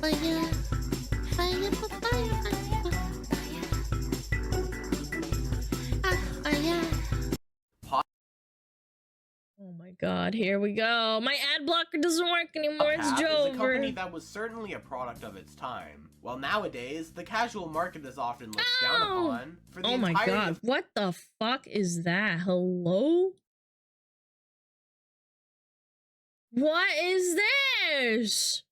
Oh my god, here we go. My ad blocker doesn't work anymore. It's Jover. Is a company that was certainly a product of its time. While nowadays, the casual market is often looked down upon. For the oh my god, what the fuck is that? Hello? What is this?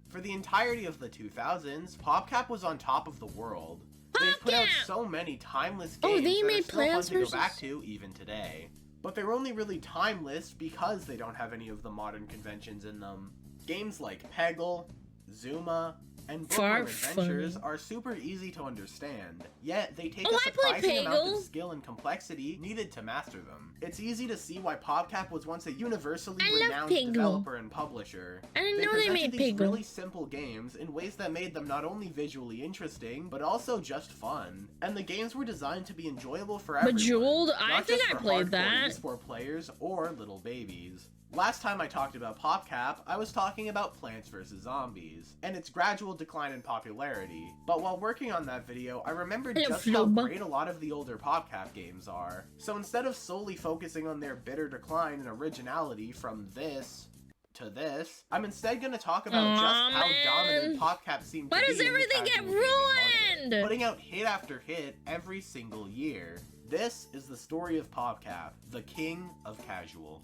For the entirety of the 2000s, PopCap was on top of the world. They've put out so many timeless games they made that are still fun to go back to even today. But they're only really timeless because they don't have any of the modern conventions in them. Games like Peggle, Zuma, and Bookworm Adventures are super easy to understand, yet they take a surprising amount of skill and complexity needed to master them. It's easy to see why PopCap was once a universally renowned developer and publisher. I didn't know they made these really simple games in ways that made them not only visually interesting, but also just fun. And the games were designed to be enjoyable for everyone. Bejeweled? I think I played that. For players or little babies. Last time I talked about PopCap, I was talking about Plants vs. Zombies, and its gradual decline in popularity. But while working on that video, I remembered just how great a lot of the older PopCap games are. So instead of solely focusing on their bitter decline in originality from this to this, I'm instead going to talk about just how dominant PopCap seemed to be. Why does everything get ruined? Putting out hit after hit every single year. This is the story of PopCap, the king of casual.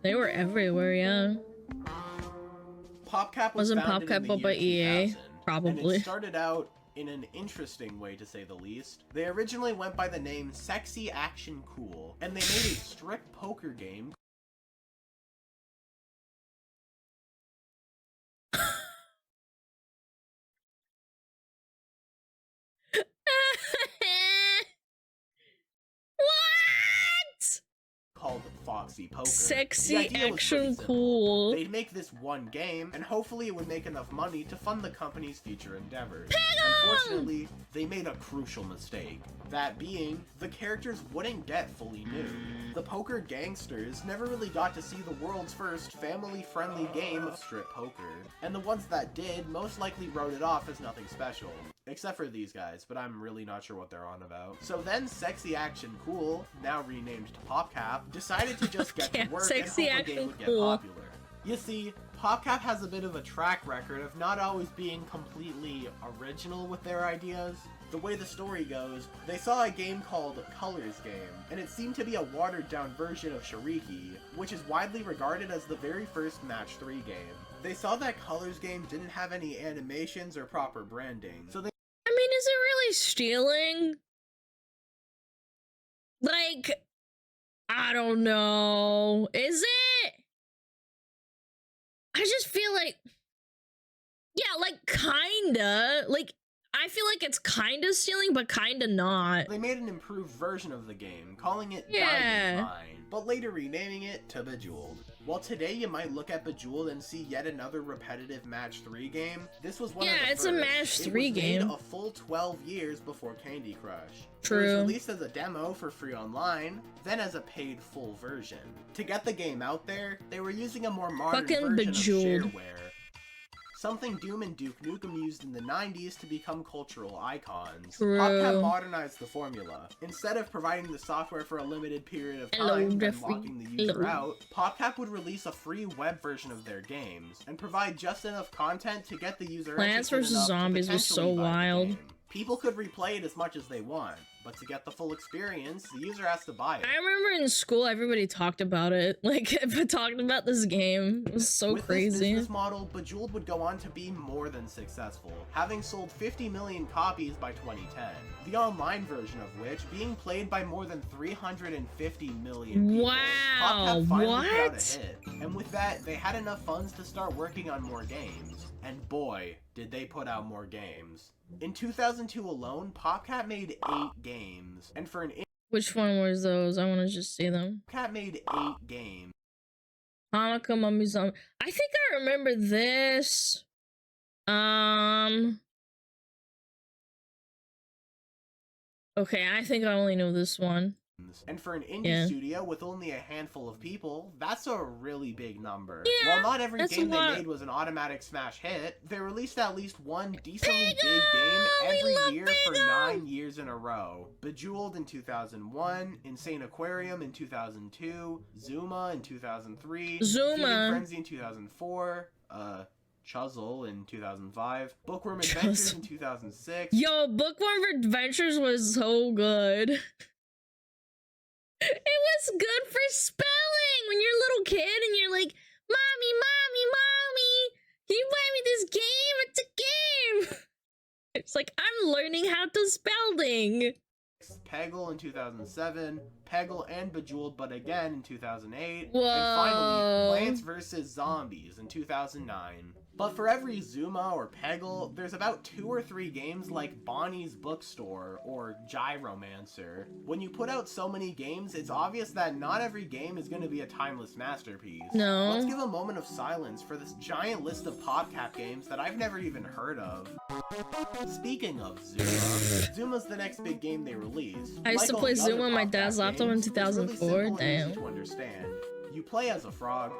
They were everywhere, yeah. PopCap wasn't PopCap built by EA? Probably. And it started out in an interesting way, to say the least. They originally went by the name Sexy Action Cool, and they made a strict poker game. Called Foxy Poker. Sexy Action Cool. They'd make this one game, and hopefully it would make enough money to fund the company's future endeavors. Unfortunately, they made a crucial mistake. That being, the characters wouldn't get fully nude. The poker gangsters never really got to see the world's first family-friendly game of strip poker, and the ones that did most likely wrote it off as nothing special. Except for these guys, but I'm really not sure what they're on about. So then Sexy Action Cool, now renamed to PopCap, decided to just get to work and hope the game would get popular. You see, PopCap has a bit of a track record of not always being completely original with their ideas. The way the story goes, they saw a game called Colors Game, and it seemed to be a watered-down version of Shiriki, which is widely regarded as the very first Match 3 game. They saw that Colors Game didn't have any animations or proper branding, so they— I mean, is it really stealing? Like, I don't know. Is it? I just feel like, yeah, like, kinda. Like, I feel like it's kinda stealing, but kinda not. They made an improved version of the game, calling it Diamond Mine, but later renaming it to Bejeweled. While today you might look at Bejeweled and see yet another repetitive Match 3 game, this was one of the first. Yeah, it's a Match 3 game. It was made a full 12 years before Candy Crush. True. It was released as a demo for free online, then as a paid full version. To get the game out there, they were using a more modern version Bejeweled. of shareware. Something Doom and Duke Nukem used in the 90s to become cultural icons. True. PopCap modernized the formula. Instead of providing the software for a limited period of time and locking the user out, PopCap would release a free web version of their games, and provide just enough content to get the user Plants vs. Zombies was so wild. People could replay it as much as they want, but to get the full experience, the user has to buy it. I remember in school, everybody talked about it. Like, talked about this game. It was so crazy. With this business model, Bejeweled would go on to be more than successful, having sold 50 million copies by 2010. The online version of which being played by more than 350 million people. Wow, PopCap finally put out a hit. And with that, they had enough funds to start working on more games. And boy, did they put out more games. In 2002 alone, PopCap made 8 games, and for an— Which one was those? I want to just see them. PopCap made 8 games. Hanukkah Mummy Zombie. I think I remember this. Okay, I think I only know this one. And for an indie Yeah. studio with only a handful of people, that's a really big number. Yeah, While not every that's a game they lot. made was an automatic smash hit, they released at least one decently Peggle! big game We every love year for Peggle! 9 years in a row. Bejeweled in 2001, Insane Aquarium in 2002, Zuma in 2003, Zuma. Feeding Frenzy in 2004, Chuzzle in 2005, Bookworm Adventures in 2006. Yo, Bookworm Adventures was so good. It was good for spelling when you're a little kid and you're like, Mommy, Mommy, Mommy, can you buy me this game? It's a game. It's like, I'm learning how to spelling. Peggle in 2007, Peggle and Bejeweled but again in 2008, Whoa. and finally Plants vs. Zombies in 2009. But for every Zuma or Peggle, there's about 2 or 3 games like Bonnie's Bookstore or Gyromancer. When you put out so many games, it's obvious that not every game is going to be a timeless masterpiece. No. Let's give a moment of silence for this giant list of PopCap games that I've never even heard of. Speaking of Zuma, Zuma's the next big game they released. I used to play Zuma on my dad's laptop in 2004. Damn. To understand. You play as a frog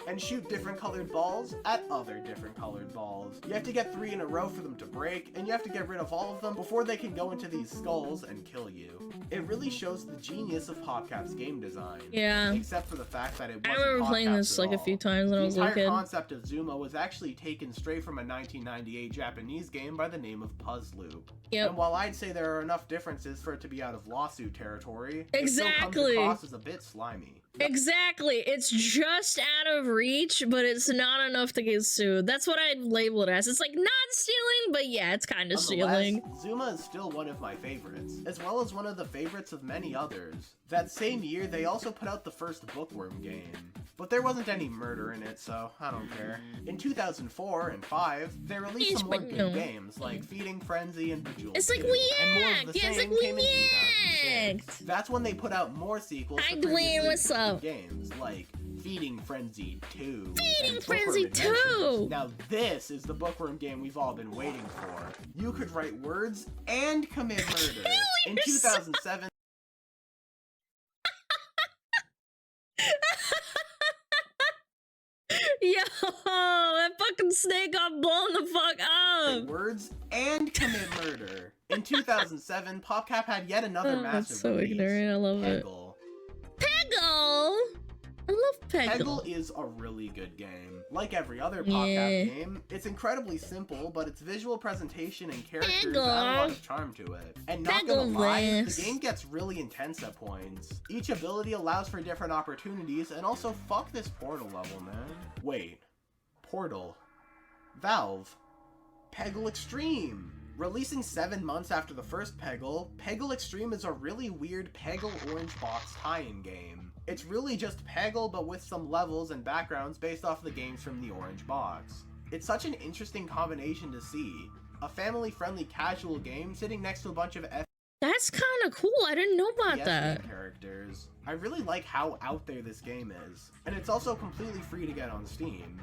and shoot different colored balls at other different colored balls. You have to get 3 in a row for them to break, and you have to get rid of all of them before they can go into these skulls and kill you. It really shows the genius of PopCap's game design. Yeah. Except for the fact that it wasn't I remember playing PopCap's this at like a all. few times when I was a little The entire kid. concept of Zuma was actually taken straight from a 1998 Japanese game by the name of Puzzloop. Yep. And while I'd say there are enough differences for it to be out of lawsuit territory, it still Exactly. comes across as a bit slimy. Exactly. It's just out of reach, but it's not enough to get sued. That's what I'd label it as. It's like not stealing, but yeah, it's kind of stealing. Zuma is still one of my favorites, as well as one of the favorites of many others. That same year, they also put out the first Bookworm game. But there wasn't any murder in it, so I don't care. In 2004 and 5, they released some more good games, like Feeding Frenzy and Bejeweled. It's like 2, we and more of yacked! the Yeah, it's same like we came in 2006. yacked! That's when they put out more sequels Hi, to Glenn, previously what's up? games, like Feeding Frenzy 2. Feeding and Frenzy Bookworm 2! Adventures. Now this is the Bookworm game we've all been waiting for. You could write words and commit murder. In 2007, Yo, that fucking snake got blown the fuck up! words and commit murder. In 2007, PopCap had yet another Oh, massive that's so release, ignorant, I love it. Peggle. Peggle! I love Peggle. Peggle is a really good game. Like every other PopCap game, it's incredibly simple, but its visual presentation and characters add a lot of charm to it. And not gonna lie, the game gets really intense at points. Each ability allows for different opportunities, and also fuck this Portal level, man. Wait. Portal. Valve. Peggle Extreme. Releasing 7 months after the first Peggle, Peggle Extreme is a really weird Peggle Orange Box tie-in game. It's really just Peggle but with some levels and backgrounds based off the games from the Orange Box. It's such an interesting combination to see. A family-friendly casual game sitting next to a bunch of That's kind of cool. I didn't know about FPS that. characters. I really like how out there this game is. And it's also completely free to get on Steam.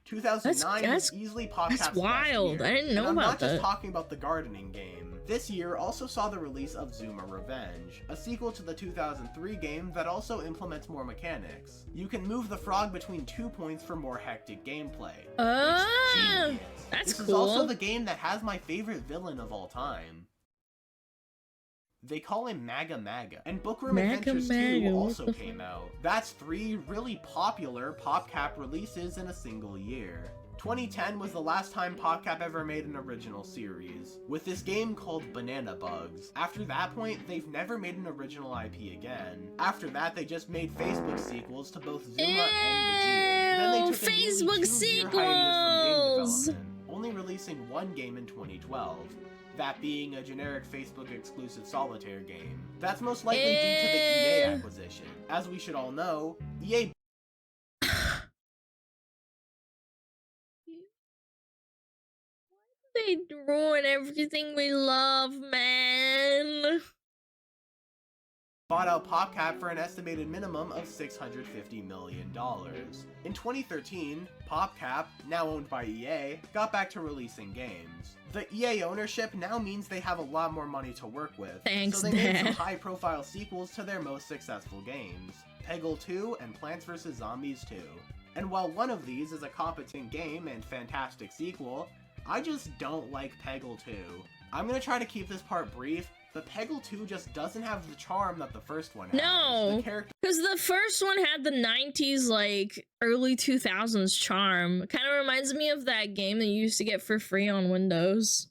2009 was easily PopCap's That's wild. best year. I didn't know and I'm about not that. just talking about the gardening game. This year also saw the release of Zuma Revenge, a sequel to the 2003 game that also implements more mechanics. You can move the frog between 2 points for more hectic gameplay. Oh, that's This cool. is also the game that has my favorite villain of all time. They call him Maga Maga, and Bookworm Adventures 2 also came out. That's 3 really popular PopCap releases in a single year. 2010 was the last time PopCap ever made an original series, with this game called Banana Bugs. After that point, they've never made an original IP again. After that, they just made Facebook sequels to both Zuma and Bejeweled. Then they took a nearly 2-year hiatus from game development, only releasing 1 game in 2012. That being a generic Facebook exclusive solitaire game. That's most likely due to the EA acquisition. As we should all know, EA They ruin everything we love, man. bought out PopCap for an estimated minimum of $650 million. In 2013, PopCap, now owned by EA, got back to releasing games. The EA ownership now means they have a lot more money to work with, Thanks, so they made some Dad. high-profile sequels to their most successful games, Peggle 2 and Plants vs. Zombies 2. And while one of these is a competent game and fantastic sequel, I just don't like Peggle 2. I'm gonna try to keep this part brief, but Peggle 2 just doesn't have the charm that the first one has. No, because the first one had the 90s, like, early 2000s charm. Kind of reminds me of that game that you used to get for free on Windows.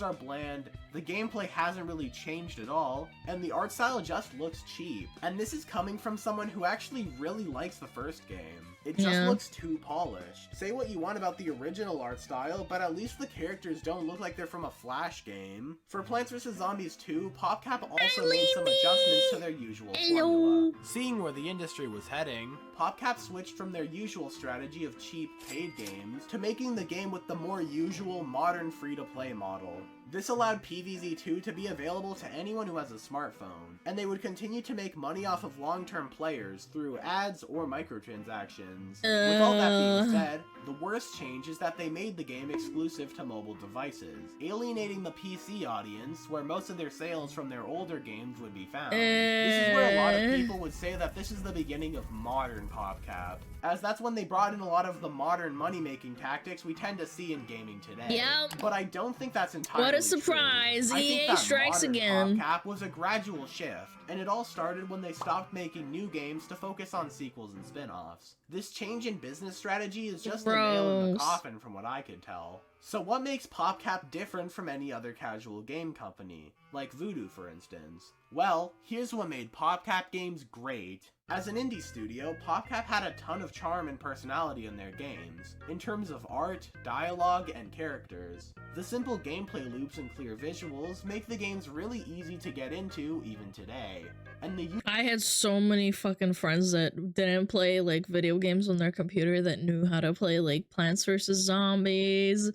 Are bland, the gameplay hasn't really changed at all, and the art style just looks cheap. And this is coming from someone who actually really likes the first game. It just looks too polished. Say what you want about the original art style, but at least the characters don't look like they're from a Flash game. For Plants vs. Zombies 2, PopCap also made some adjustments to their usual formula. Seeing where the industry was heading, PopCap switched from their usual strategy of cheap paid games to making the game with the more usual modern free-to-play model. This allowed PvZ2 to be available to anyone who has a smartphone, and they would continue to make money off of long-term players through ads or microtransactions. With all that being said, the worst change is that they made the game exclusive to mobile devices, alienating the PC audience where most of their sales from their older games would be found. This is where a lot of people would say that this is the beginning of modern PopCap, as that's when they brought in a lot of the modern money-making tactics we tend to see in gaming today. Yep. But I don't think that's entirely What a surprise! true. EA strikes again. PopCap was a gradual shift, and it all started when they stopped making new games to focus on sequels and spin-offs. This change in business strategy is just a nail in the coffin from what I can tell. So what makes PopCap different from any other casual game company, like Voodoo for instance? Well, here's what made PopCap games great. As an indie studio, PopCap had a ton of charm and personality in their games, in terms of art, dialogue, and characters. The simple gameplay loops and clear visuals make the games really easy to get into even today. And I had so many fucking friends that didn't play like video games on their computer that knew how to play like Plants vs. Zombies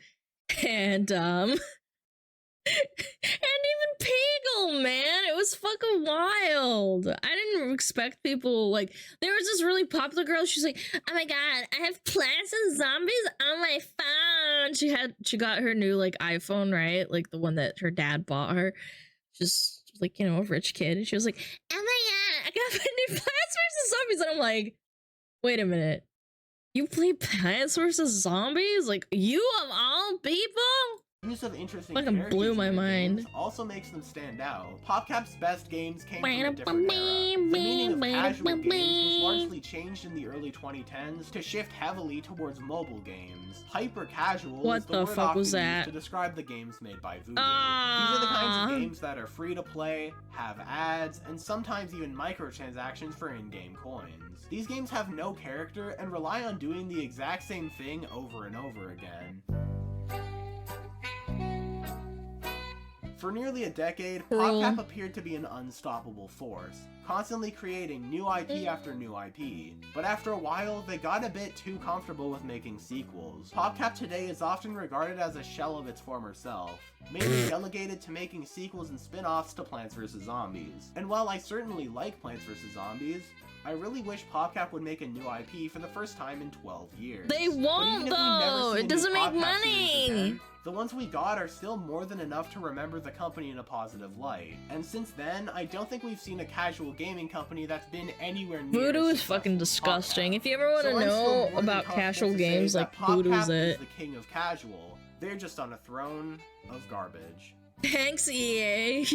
and and even Peggle, man. It was fucking wild. I didn't expect people, like, there was this really popular girl, she's like, oh my god, I have Plants and Zombies on my phone. She got her new like iPhone, right? Like the one that her dad bought her. Just like, you know, a rich kid. And she was like, oh my god, I got my new Plants vs. Zombies. And I'm like, wait a minute. You play Plants vs. Zombies? Like, you of all people? Use of interesting fucking blew my mind. Also makes them stand out. PopCap's best games came from a different era. The meaning of casual games was largely changed in the early 2010s to shift heavily towards mobile games. Hyper casual is the word often used to describe the games made by Voodoo. These are the kinds of games that are free to play, have ads, and sometimes even microtransactions for in-game coins. These games have no character and rely on doing the exact same thing over and over again. For nearly a decade, PopCap appeared to be an unstoppable force, constantly creating new IP after new IP. But after a while, they got a bit too comfortable with making sequels. PopCap today is often regarded as a shell of its former self, mainly delegated to making sequels and spin-offs to Plants vs. Zombies. And while I certainly like Plants vs. Zombies, I really wish PopCap would make a new IP for the first time in 12 years. They won't though! It doesn't make money! Again, the ones we got are still more than enough to remember the company in a positive light. And since then, I don't think we've seen a casual gaming company that's been anywhere near Voodoo is fucking disgusting. If you ever want to know about casual games, like Voodoo's it. PopCap is the king of casual. They're just on a throne of garbage. Thanks, EA.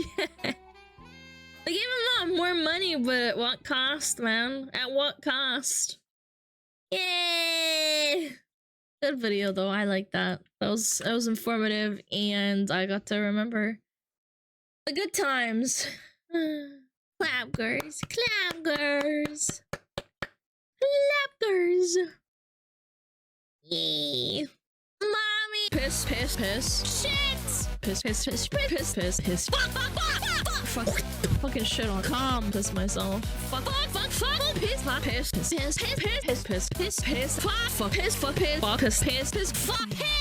They gave him a lot more money, but at what cost, man? At what cost? Yay! Good video though, I like that. That was informative, and I got to remember the good times. Clap girls, clap girls, clap girls. Yay! Mommy! Piss, piss, piss. Shit! Piss, piss, piss, piss, piss, piss. Fuck, fucking shit on. Calm, piss myself. Fuck, piss, piss, piss, piss, piss, piss, piss, piss, piss, fuck, piss, fuck, piss, piss, piss, fuck, piss.